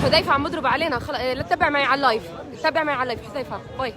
حذيفة عم بضرب علينا. لا تتابع معي على اللايف، تتابع معي على اللايف. حذيفة باي.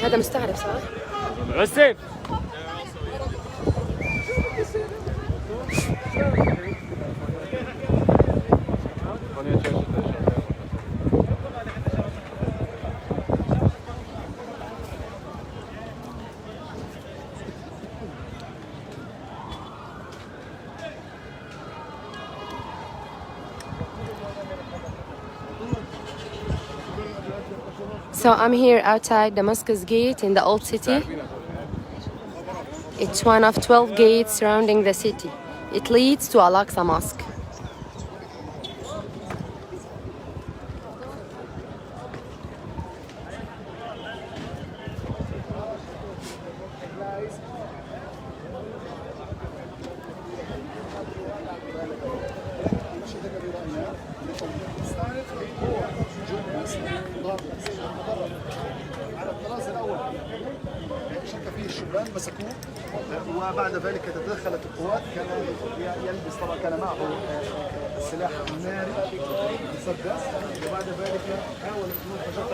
هذا مستعرب صح؟ عسيف So I'm here outside Damascus gate in the old city. It's one of 12 gates surrounding the city. It leads to Al-Aqsa Mosque. الشبان مسكوه وبعد ذلك تدخلت القوات. كان يلبس طبعا، كان معه السلاح الناري مسدس، وبعد ذلك حاول فشق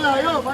لا يوم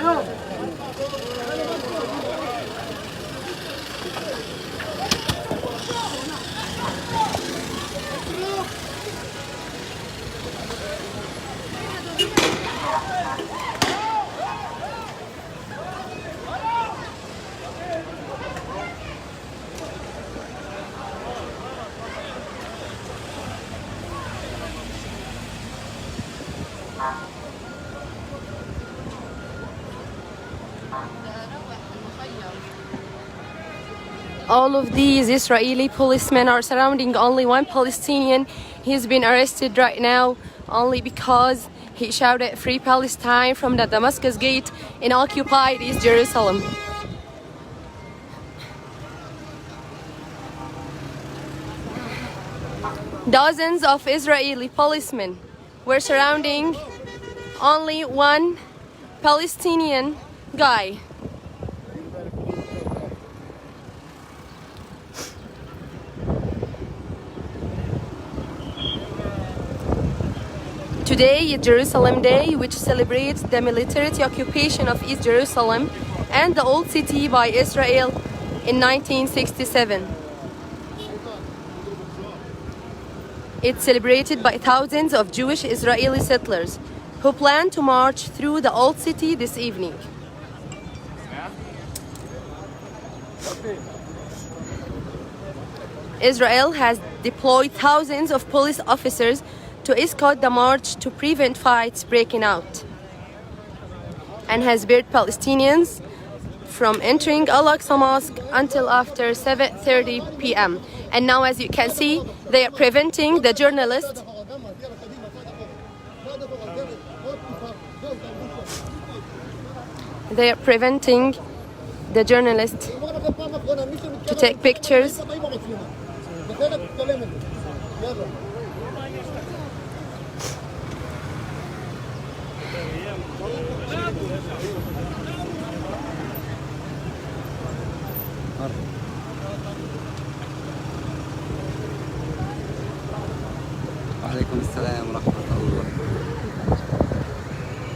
All of these Israeli policemen are surrounding only one Palestinian. He's been arrested right now only because he shouted "Free Palestine" from the Damascus gate in occupied East Jerusalem. Dozens of Israeli policemen were surrounding only one Palestinian guy. Today is Jerusalem Day, which celebrates the military occupation of East Jerusalem and the Old City by Israel in 1967. It's celebrated by thousands of Jewish Israeli settlers who plan to march through the Old City this evening. Israel has deployed thousands of police officers to escort the march to prevent fights breaking out, and has barred Palestinians from entering Al-Aqsa Mosque until after 7:30 p.m. And now, as you can see, they are preventing the journalist to take pictures. وعليكم السلام ورحمة الله.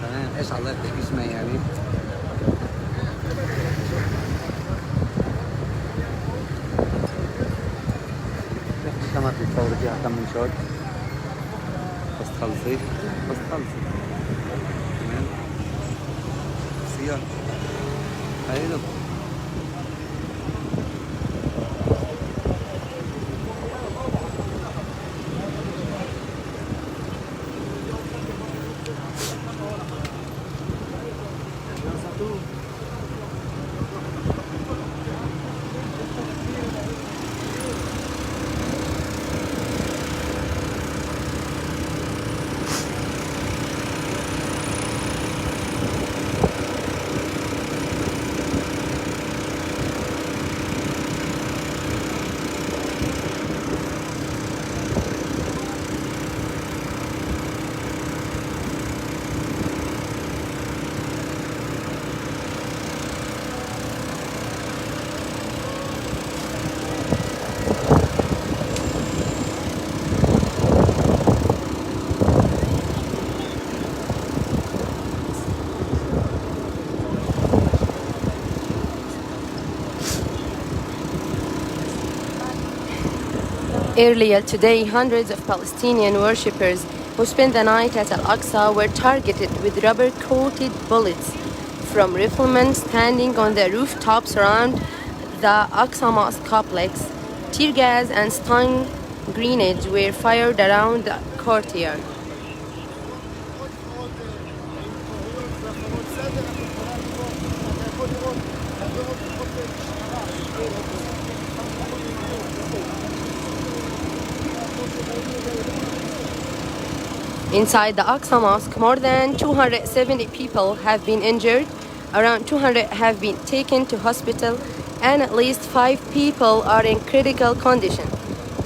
تمام، ايش الله بتحكيش معي يعني؟ كمان بتصوري فيها كم من شوت؟ بس تخلصي. يلا حلو. Earlier today, hundreds of Palestinian worshippers who spent the night at Al-Aqsa were targeted with rubber-coated bullets from riflemen standing on the rooftops around the Aqsa Mosque complex. Tear gas and stun grenades were fired around the courtyard. Inside the Aqsa Mosque, more than 270 people have been injured, around 200 have been taken to hospital, and at least 5 people are in critical condition.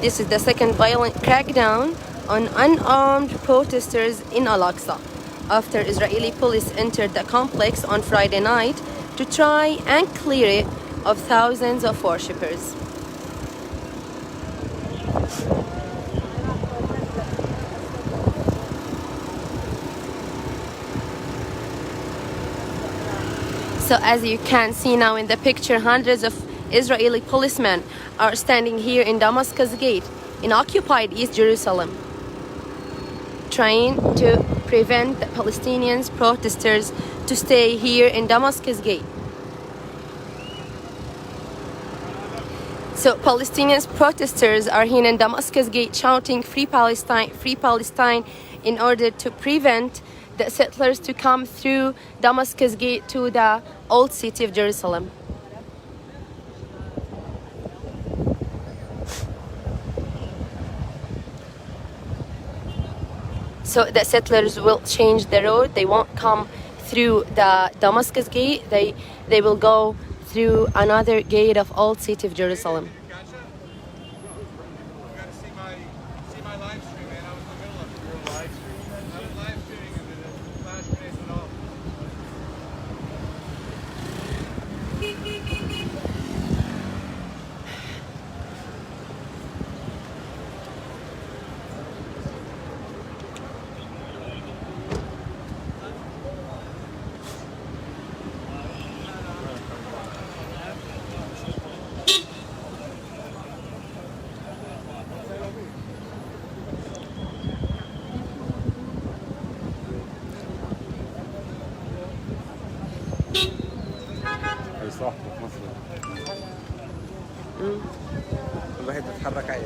This is the second violent crackdown on unarmed protesters in Al-Aqsa, after Israeli police entered the complex on Friday night to try and clear it of thousands of worshippers. So as you can see now in the picture, hundreds of Israeli policemen are standing here in Damascus Gate in occupied East Jerusalem, trying to prevent the Palestinian protesters to stay here in Damascus Gate. So Palestinian protesters are here in Damascus Gate shouting "Free Palestine," in order to prevent the settlers to come through Damascus Gate to the old city of Jerusalem. So the settlers will change the road. They won't come through the Damascus Gate. They will go through another gate of old city of Jerusalem. صح مصر الواحد بيتحرك عادي.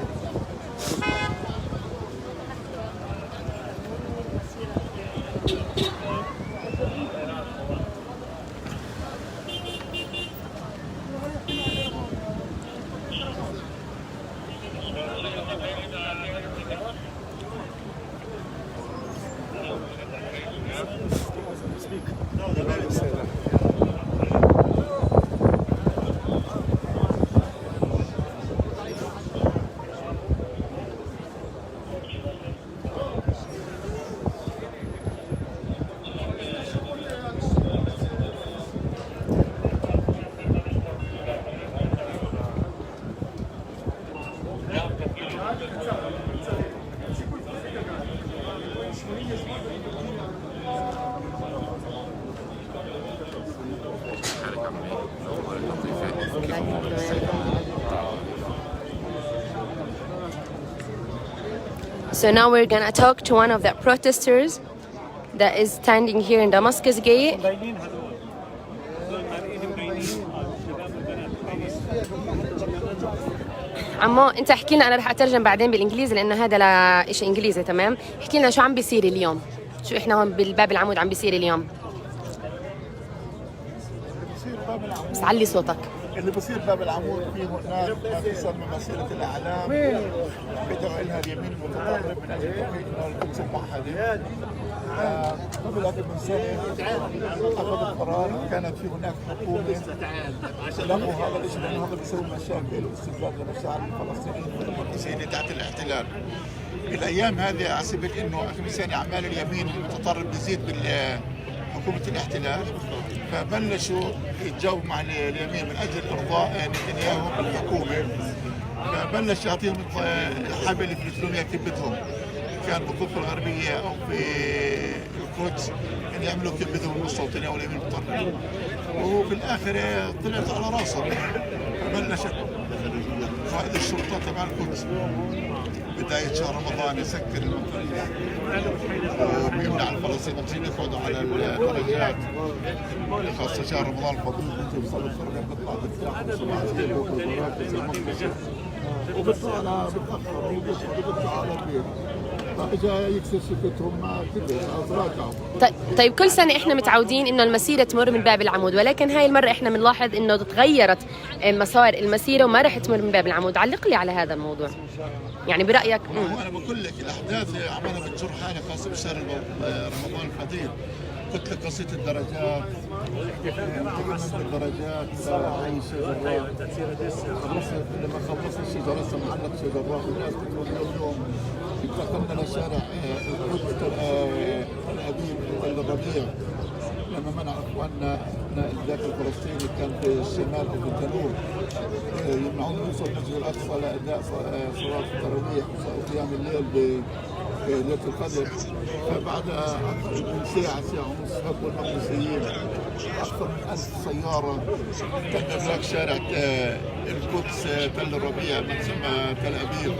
So now we're gonna talk to one of the protesters that is standing here in Damascus Gate. عمو انت احكي لنا، انا رح اترجم بعدين بالانجليزي لانه هذا لا شيء انجليزي. تمام، احكي لنا شو عم بيصير اليوم، شو احنا هون بالباب العمود عم بيصير اليوم. بس علي صوتك. اللي بصير باب العمود فيه هناك ما تسمى مسيرة الأعلام، بدأ لها اليمين المتطرف من أجل تحقيق القدس الموحدة. قبل أكثر من سنة أخذت قرار، كانت في هناك حكومة لغوا هذا الشيء لأنه هذا بيسوي مشاكل واستفزاز للشعب الفلسطيني والمقدسين تحت الاحتلال. الأيام هذه حسبت إنه أكثر من سنة أعمال اليمين المتطرف بيزيد حكومة الاحتلال، فبلشوا يتجاوبوا مع اليمين من اجل ارضاء نتنياهو بالحكومه، فبلش يعطيهم حبل يفلتلون اياه كبتهم، كان بالضفه الغربيه او في القدس ان يعملوا كبتهم المستوطنين او اليمين المتطرف، وهو بالاخر طلعت على راسهم. فبلشت قائد الشرطه تبع القدس بداية شهر رمضان يسكر المنطقة ويمنع الفلسطينيين يقعدوا على الدرجات، خاصة شهر رمضان الفضيل بيصلوا الفرقة بتطلع تفتح وصباحية ومراكز المنطقة وبتطلع على بتأخر وبتطلع على البيت، فإجا يكسر شفتهم ما تراجعوا. طيب كل سنة احنا متعودين انه المسيرة تمر من باب العمود، ولكن هاي المرة احنا بنلاحظ انه تغيرت مسار المسيرة وما رح تمر من باب العمود. علق لي على هذا الموضوع، يعني برأيك؟ أنا بقول لك الأحداث عمالها بتجر حالها، خاصة بشهر رمضان الفضيل. قلت لك قصة الدرجات، الدرجات هاي الشجرات لما خلصنا الشجرات سمعنا الشجرات والناس بتقول اليوم انتقلنا لشارع القدس الأبيب الربيع لما منع اخواننا ذاك الفلسطيني كان في الشمال او في الجنوب يمنعون يوصل المسجد الاقصى لاداء صلاه التراويح وقيام الليل بليله القدر. فبعد من ساعه ونص هبوا المقدسيين اكثر من 1000 سياره تم ذاك شارع القدس تل الربيع ما تسمى تل ابيب.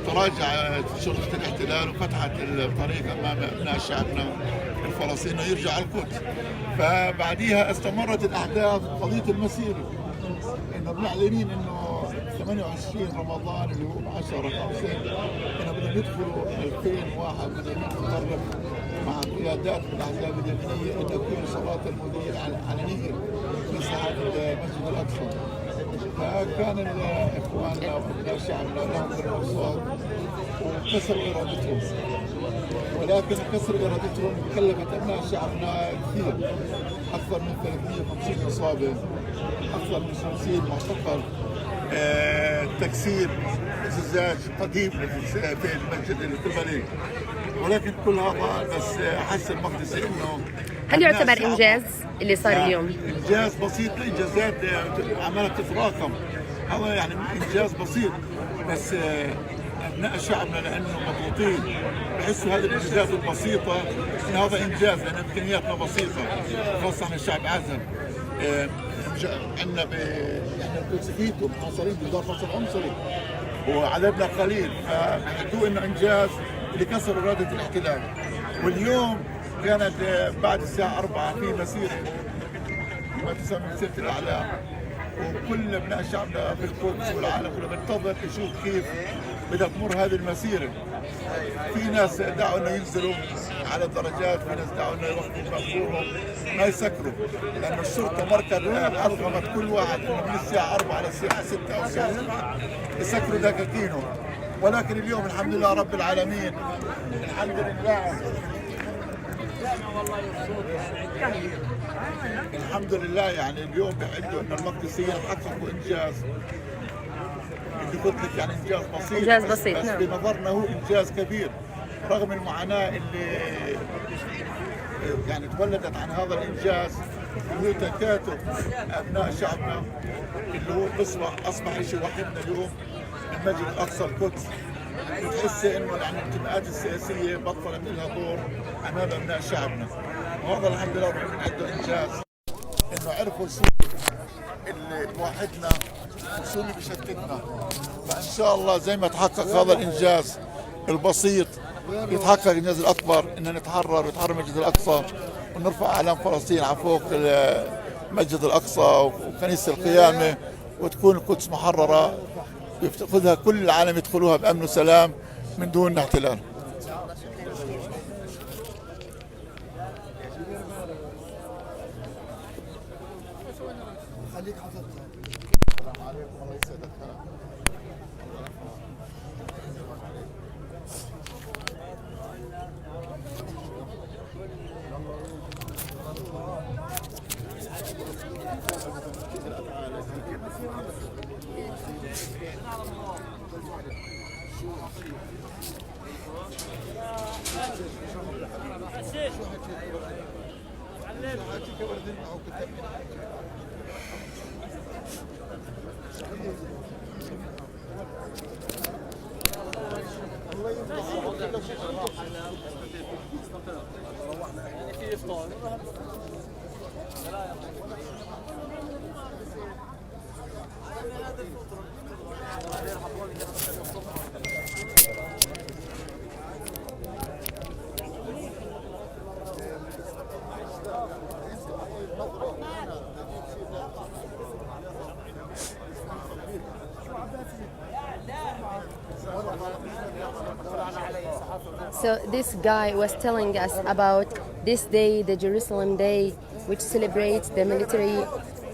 تراجع شرطة الاحتلال وفتحت الطريق أمام أبناء شعبنا الفلسطيني يرجع القدس. فبعديها استمرت الأحداث قضية المسيرة، إنه معلنين إنه 28 رمضان اللي هو 10/5 إنه بدهم يدخلوا 2000 واحد من اليمين المتطرف مع قيادات من الأحزاب اليمينية إن تكون صلاة المدير علنية في ساحة المسجد الأقصى. فكان اخواننا وابناء شعبنا لهم بالمرصاد وكسروا ارادتهم، ولكن كسر ارادتهم كلفت ابناء شعبنا كثير، اكثر من 350 اصابه، اكثر من 50 معتقل، تكسير زجاج قديم في المسجد القبلي. ولكن كل هذا بس حس المقدسي انه هل يعتبر انجاز اللي صار اليوم؟ انجاز بسيط، الانجازات عمالها تتراكم، هذا يعني انجاز بسيط، بس ابناء شعبنا لانه مضغوطين بحسوا هذه الانجازات البسيطه ان هذا انجاز لان امكانياتنا بسيطه، خاصه عن الشعب عزم. عندنا احنا القدسيين محاصرين بدار فصل عنصري وعددنا قليل، فبحكوا انه انجاز اللي كسر اراده الاحتلال. واليوم كانت بعد الساعه 4 في مسيره ما تسمى مسيره الاعلام، وكل ابناء شعبنا في القدس والعالم كله بنتظر يشوف كيف بدها تمر هذه المسيره. في ناس دعوا انه ينزلوا على الدرجات، في ناس دعوا انه يوقفوا مقبورهم ما يسكروا، لان الشرطه مركز الغمت كل واحد انه من الساعه 4 للساعه 6 او الساعه 7 يسكروا دكاكينهم. ولكن اليوم الحمد لله رب العالمين، الحمد لله الحمد لله، يعني اليوم بيعدوا ان المقدسيين حققوا انجاز اللي قلت لك، يعني انجاز بسيط، انجاز بسيط بس نعم. بنظرنا هو انجاز كبير رغم المعاناه اللي يعني تولدت عن هذا الانجاز، اللي هو تكاتف ابناء شعبنا اللي هو اصبح شيء وحدنا اليوم المسجد الاقصى القدس. بتحس انه يعني الانتماءات السياسيه بطلت لها دور امام ابناء شعبنا، وهذا الحمد لله عنده انجاز انه عرفوا شو اللي بوحدنا وشو اللي بشتتنا. فان شاء الله زي ما تحقق هذا الانجاز البسيط يتحقق الانجاز الاكبر ان نتحرر ويتحرر المسجد الاقصى ونرفع اعلام فلسطين على فوق المسجد الاقصى وكنيسه القيامه، وتكون القدس محرره يفتقدها كل العالم يدخلوها بأمن وسلام من دون احتلال. خليك حافظها. السلام عليكم، الله يسعدك. So this guy was telling us about this day, the Jerusalem Day, which celebrates the military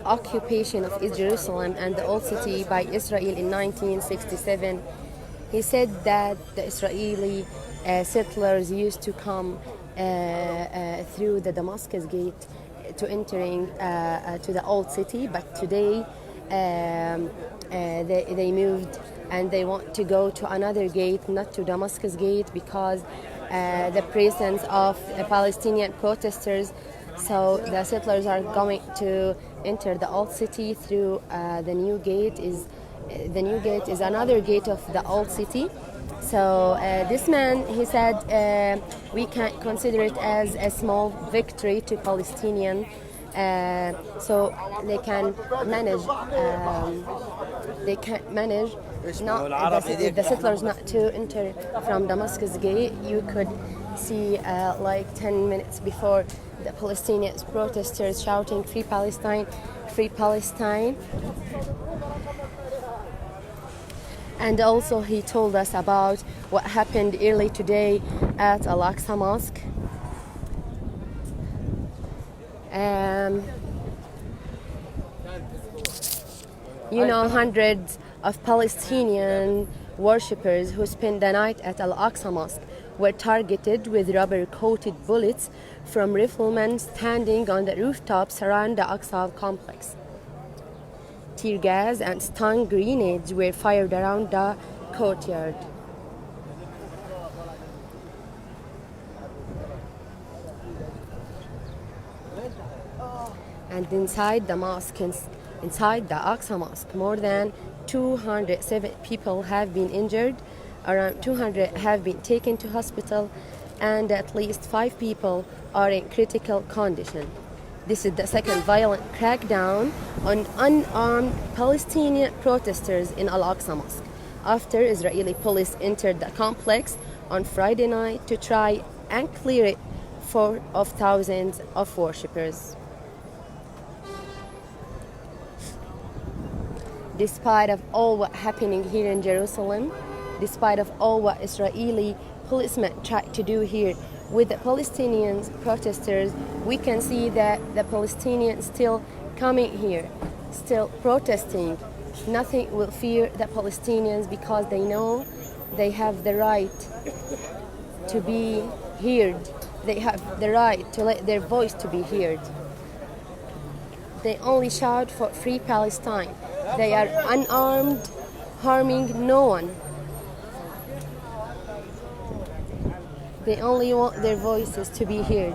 occupation of Jerusalem and the old city by Israel in 1967. He said that the Israeli settlers used to come through the Damascus gate to entering to the old city, but today they moved and they want to go to another gate, not to Damascus gate, because the presence of Palestinian protesters. So the settlers are going to enter the old city through the new gate. The new gate is another gate of the old city. So this man, he said, we can consider it as a small victory to Palestinian. So they can manage. Not the settlers not to enter from Damascus gate. You could see like 10 minutes before the Palestinian protesters shouting "Free Palestine, Free Palestine." And also he told us about what happened early today at Al-Aqsa Mosque. Hundreds of Palestinian worshippers who spent the night at Al-Aqsa Mosque were targeted with rubber-coated bullets from riflemen standing on the rooftops around the Aqsa complex. Tear gas and stun grenades were fired around the courtyard. And inside the mosque, inside the Aqsa Mosque, more than 207 people have been injured, around 200 have been taken to hospital, and at least 5 people are in critical condition. This is the second violent crackdown on unarmed Palestinian protesters in Al-Aqsa Mosque after Israeli police entered the complex on Friday night to try and clear it of thousands of worshippers. Despite of all what happening here in Jerusalem, despite of all what Israeli policemen tried to do here with the Palestinian protesters, we can see that the Palestinians still coming here, still protesting. Nothing will fear the Palestinians because they know they have the right to be heard. They have the right to let their voice to be heard. They only shout for free Palestine. They are unarmed, harming no one. They only want their voices to be heard.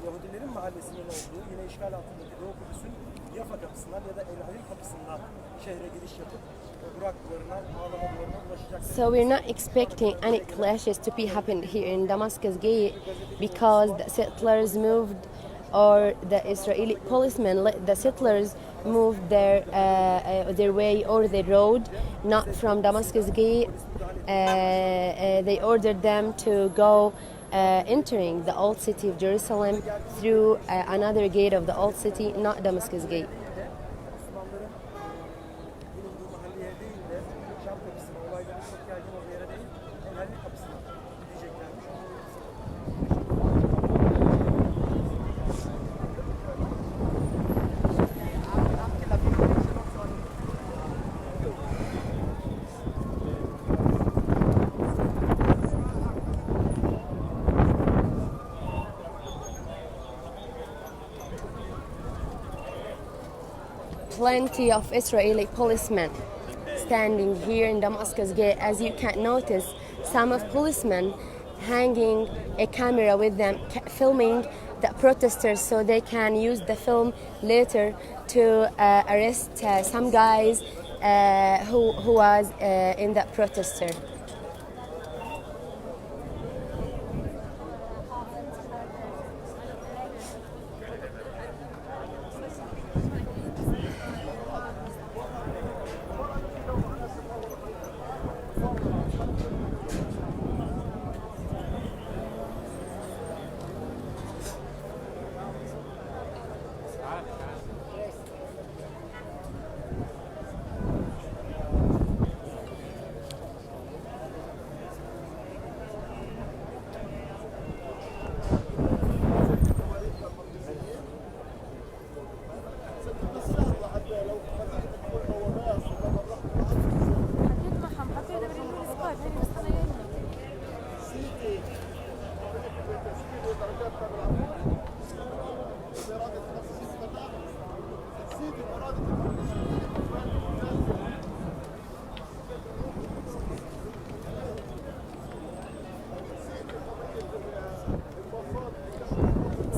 Yahudilerin mahallesinin olduğu, yine işgal altındaki Doğu Kudüs'ün Yafa kapısından ya da El Halil kapısından şehre giriş yapıp Burak duvarına, Ağlama duvarına ulaşacak. So we're not expecting any clashes to be happened here in Damascus Gate because the settlers moved, or the Israeli policemen let the settlers move their way or the road, not from Damascus Gate they ordered them to go entering the old city of Jerusalem through another gate of the old city, not Damascus gate. Müslümanların bulunduğu mahalleye değil de Şam kapısına, olayların çok yaygın olduğu yere değil, Helallik kapısına gideceklermiş. Plenty of Israeli policemen standing here in Damascus gate. As you can notice, some of policemen hanging a camera with them, filming the protesters so they can use the film later to arrest some guys who was in that protester.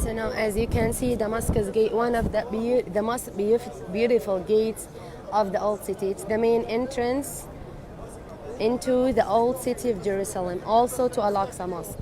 So now, as you can see, Damascus Gate, one of the most beautiful gates of the old city. It's the main entrance into the old city of Jerusalem, also to Al-Aqsa Mosque.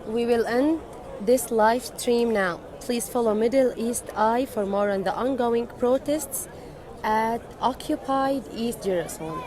We will end this live stream now. Please follow Middle East Eye for more on the ongoing protests at occupied East Jerusalem.